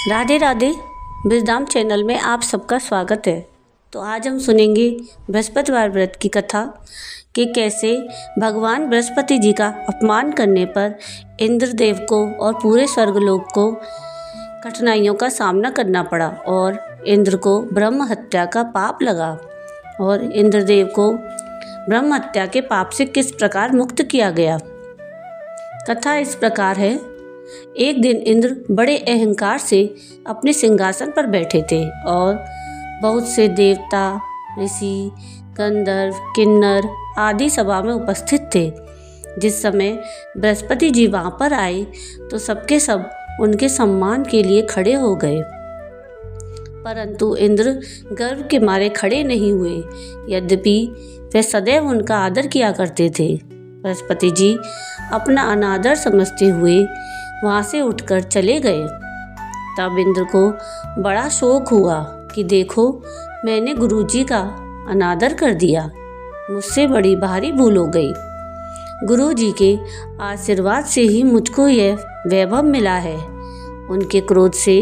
Radhe Radhe. Wisdom channel में आप सबका स्वागत है। तो आज हम सुनेंगे बृहस्पतिवार व्रत की कथा कि कैसे भगवान बृहस्पति जी का अपमान करने पर इंद्रदेव को और पूरे स्वर्गलोक को कठिनाइयों का सामना करना पड़ा और इंद्र को ब्रह्म हत्या का पाप लगा और इंद्रदेव को ब्रह्म हत्या के पाप से किस प्रकार मुक्त किया गया। कथा इस प्रकार है। एक दिन इंद्र बड़े अहंकार से अपने सिंहासन पर बैठे थे और बहुत से देवता, ऋषि, गंधर्व, किन्नर आदि सभा में उपस्थित थे। जिस समय बृहस्पति जी वहां पर आए तो सबके सब उनके सम्मान के लिए खड़े हो गए, परंतु इंद्र गर्व के मारे खड़े नहीं हुए। यद्यपि वे सदैव उनका आदर किया करते थे। बृहस्पति जी अपना अनादर समझते हुए वहाँ से उठकर चले गए। तब इंद्र को बड़ा शोक हुआ कि देखो, मैंने गुरुजी का अनादर कर दिया, मुझसे बड़ी भारी भूल हो गई। गुरुजी के आशीर्वाद से ही मुझको यह वैभव मिला है। उनके क्रोध से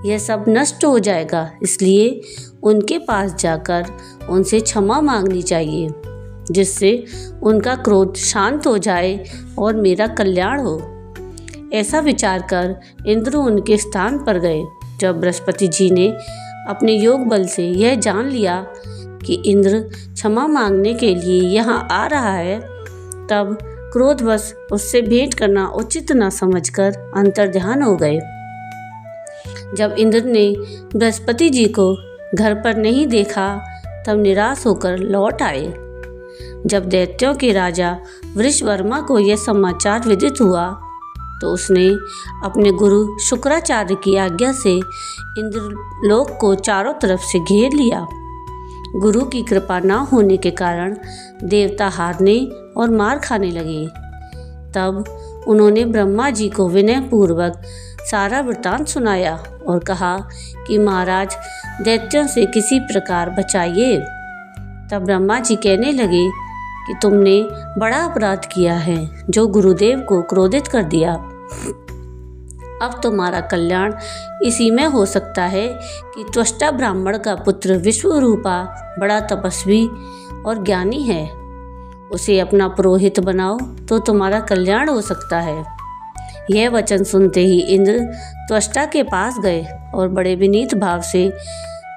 यह सब नष्ट हो जाएगा, इसलिए उनके पास जाकर उनसे क्षमा मांगनी चाहिए, जिससे उनका क्रोध शांत हो जाए और मेरा कल्याण हो। ऐसा विचार कर इंद्र उनके स्थान पर गए। जब बृहस्पति जी ने अपने योग बल से यह जान लिया कि इंद्र क्षमा मांगने के लिए यहाँ आ रहा है, तब क्रोधवश उससे भेंट करना उचित न समझकर अंतर्ध्यान हो गए। जब इंद्र ने बृहस्पति जी को घर पर नहीं देखा, तब निराश होकर लौट आए। जब दैत्यों के राजा वृषवर्मा को यह समाचार विदित हुआ तो उसने अपने गुरु शुक्राचार्य की आज्ञा से इंद्रलोक को चारों तरफ से घेर लिया। गुरु की कृपा न होने के कारण देवता हारने और मार खाने लगे। तब उन्होंने ब्रह्मा जी को विनय पूर्वक सारा वृतांत सुनाया और कहा कि महाराज, दैत्यों से किसी प्रकार बचाइए। तब ब्रह्मा जी कहने लगे कि तुमने बड़ा अपराध किया है, जो गुरुदेव को क्रोधित कर दिया। अब तुम्हारा कल्याण इसी में हो सकता है कि त्वष्टा ब्राह्मण का पुत्र विश्वरूपा बड़ा तपस्वी और ज्ञानी है, उसे अपना पुरोहित बनाओ तो तुम्हारा कल्याण हो सकता है। यह वचन सुनते ही इंद्र त्वष्टा के पास गए और बड़े विनीत भाव से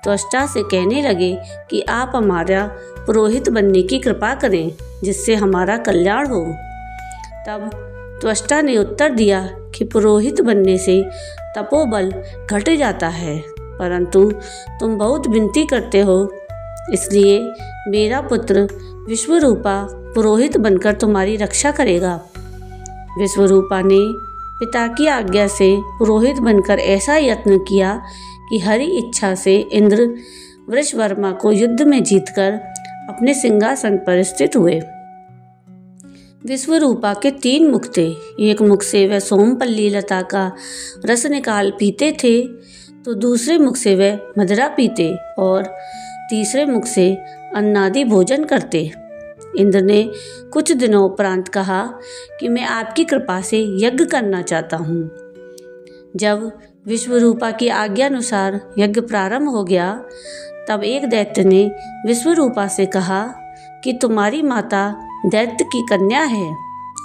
त्वष्टा से कहने लगे कि आप हमारा पुरोहित बनने की कृपा करें, जिससे हमारा कल्याण हो। तब त्वष्टा ने उत्तर दिया कि पुरोहित बनने से तपोबल घट जाता है, परंतु तुम बहुत विनती करते हो, इसलिए मेरा पुत्र विश्वरूपा पुरोहित बनकर तुम्हारी रक्षा करेगा। विश्वरूपा ने पिता की आज्ञा से पुरोहित बनकर ऐसा यत्न किया कि हरि इच्छा से इंद्र वृषवर्मा को युद्ध में जीतकर अपने सिंहासन पर स्थित हुए। विश्वरूपा के 3 मुख थे। एक मुख से वह सोमपल्ली लता का रस निकाल पीते थे, तो दूसरे मुख से वह मदिरा पीते और तीसरे मुख से अन्नादि भोजन करते। इंद्र ने कुछ दिनों उपरांत कहा कि मैं आपकी कृपा से यज्ञ करना चाहता हूँ। जब विश्वरूपा की आज्ञानुसार यज्ञ प्रारंभ हो गया, तब एक दैत्य ने विश्वरूपा से कहा कि तुम्हारी माता दैत्य की कन्या है,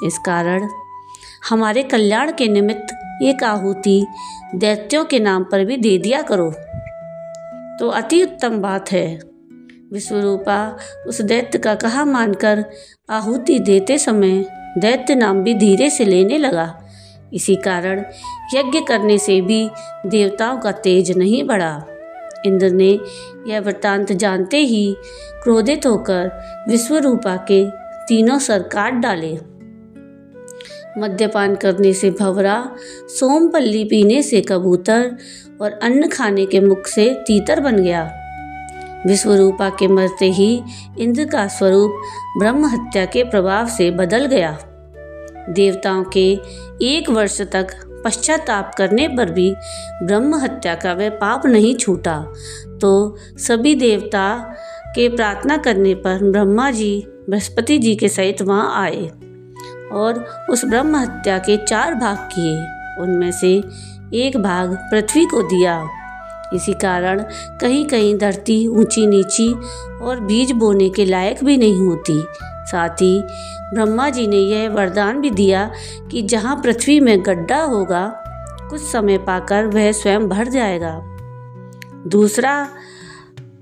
इस कारण हमारे कल्याण के निमित्त एक आहुति दैत्यों के नाम पर भी दे दिया करो तो अति उत्तम बात है। विश्वरूपा उस दैत्य का कहा मानकर आहुति देते समय दैत्य नाम भी धीरे से लेने लगा। इसी कारण यज्ञ करने से भी देवताओं का तेज नहीं बढ़ा। इंद्र ने यह वृत्तांत जानते ही क्रोधित होकर विश्वरूपा के 3 सर काट डाले। मद्यपान करने से भंवरा, सोमपल्ली पीने से कबूतर और अन्न खाने के मुख से तीतर बन गया। विश्वरूपा के मरते ही इंद्र का स्वरूप ब्रह्म हत्या के प्रभाव से बदल गया। देवताओं के 1 वर्ष तक पश्चाताप करने पर भी ब्रह्म हत्या का वह पाप नहीं छूटा, तो सभी देवता के प्रार्थना करने पर ब्रह्मा जी बृहस्पति जी के सहित वहाँ आए और उस ब्रह्म हत्या के 4 भाग किए। उनमें से एक भाग पृथ्वी को दिया। इसी कारण कहीं कहीं धरती ऊंची नीची और बीज बोने के लायक भी नहीं होती। साथ ही ब्रह्मा जी ने यह वरदान भी दिया कि जहाँ पृथ्वी में गड्ढा होगा, कुछ समय पाकर वह स्वयं भर जाएगा। दूसरा,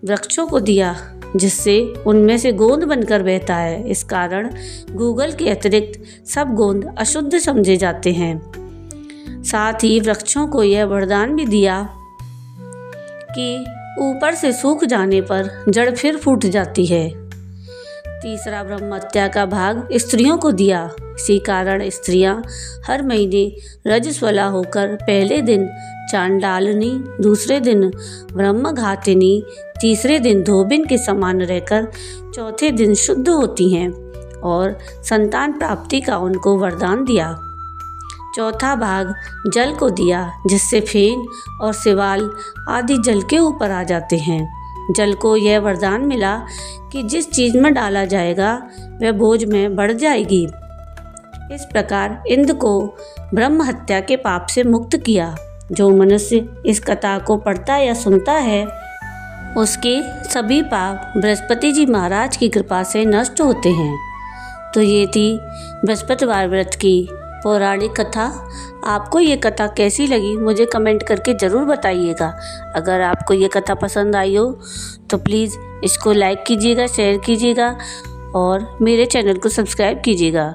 वृक्षों को दिया, जिससे उनमें से गोंद बनकर बहता है। इस कारण गूगल के अतिरिक्त सब गोंद अशुद्ध समझे जाते हैं। साथ ही वृक्षों को यह वरदान भी दिया कि ऊपर से सूख जाने पर जड़ फिर फूट जाती है। तीसरा, ब्रह्म हत्या का भाग स्त्रियों को दिया। इसी कारण स्त्रियां हर महीने रजस्वला होकर पहले दिन चांडालनी, दूसरे दिन ब्रह्मघातिनी, तीसरे दिन धोबिन के समान रहकर चौथे दिन शुद्ध होती हैं और संतान प्राप्ति का उनको वरदान दिया। चौथा भाग जल को दिया, जिससे फेन और सिवाल आदि जल के ऊपर आ जाते हैं। जल को यह वरदान मिला कि जिस चीज में डाला जाएगा वह बोझ में बढ़ जाएगी। इस प्रकार इंद्र को ब्रह्म हत्या के पाप से मुक्त किया। जो मनुष्य इस कथा को पढ़ता या सुनता है, उसके सभी पाप बृहस्पति जी महाराज की कृपा से नष्ट होते हैं। तो ये थी बृहस्पतिवार व्रत की पौराणिक कथा। आपको ये कथा कैसी लगी मुझे कमेंट करके ज़रूर बताइएगा। अगर आपको ये कथा पसंद आई हो तो प्लीज़ इसको लाइक कीजिएगा, शेयर कीजिएगा और मेरे चैनल को सब्सक्राइब कीजिएगा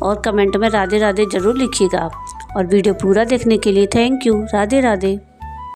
और कमेंट में राधे राधे ज़रूर लिखिएगा। और वीडियो पूरा देखने के लिए थैंक यू। राधे राधे।